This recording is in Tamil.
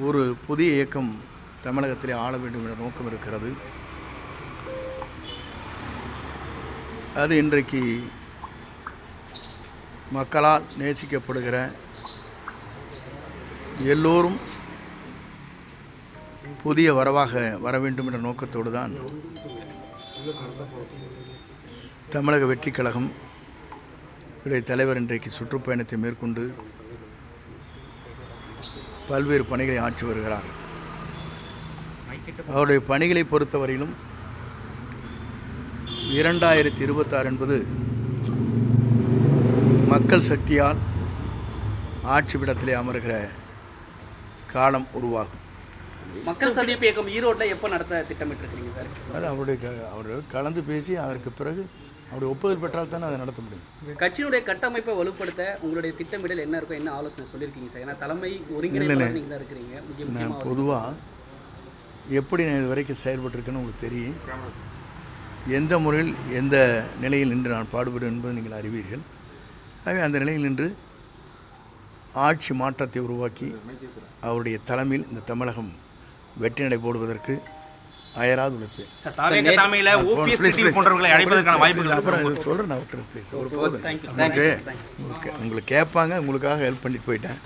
ஒரு புதிய இயக்கம் தமிழகத்திலே ஆள வேண்டும் என்ற நோக்கம் இருக்கிறது. அது இன்றைக்கு மக்களால் நேசிக்கப்படுகிற எல்லோரும் புதிய வரவாக வர வேண்டும் என்ற நோக்கத்தோடு தான் தமிழக வெற்றிக் கழகம் தலைவர் இன்றைக்கு சுற்றுப்பயணத்தை மேற்கொண்டு பல்வேறு பணிகளை ஆற்றி வருகிறார். அவருடைய பணிகளை பொறுத்தவரையிலும் 2026 என்பது மக்கள் சக்தியால் ஆட்சி பீடத்திலே அமர்கிற காலம் உருவாகும். மக்கள் சந்திப்பு இயக்கம் ஈரோட்டில் எப்போ நடத்த திட்டமிட்டிருக்கிறீங்க சார்? அவர் கலந்து பேசி அதற்கு பிறகு அவருடைய ஒப்புதல் பெற்றால் தானே அதை நடத்த முடியும். கட்சியினுடைய கட்டமைப்பை வலுப்படுத்த உங்களுடைய திட்டமிடல் என்ன இருக்கும், என்ன ஆலோசனை சொல்லியிருக்கீங்க சார்? ஏன்னா தலைமை ஒருங்கிணைப்பாளர் நீங்கள் தான் இருக்கிறீங்க. நான் பொதுவாக எப்படி நான் இது வரைக்கும் செயல்பட்டிருக்கேன்னு உங்களுக்கு தெரியும். எந்த முறையில் எந்த நிலையில் நின்று நான் பாடுபடுவேன் என்பது நீங்கள் அறிவீர்கள். ஆகவே அந்த நிலையில் நின்று ஆட்சி மாற்றத்தை உருவாக்கி அவருடைய தலைமையில் இந்த தமிழகம் வெற்றி நடை போடுவதற்கு அயராது உழைப்பேன். உங்களுக்கு கேட்பாங்க, உங்களுக்காக ஹெல்ப் பண்ணிட்டு போயிட்டேன்.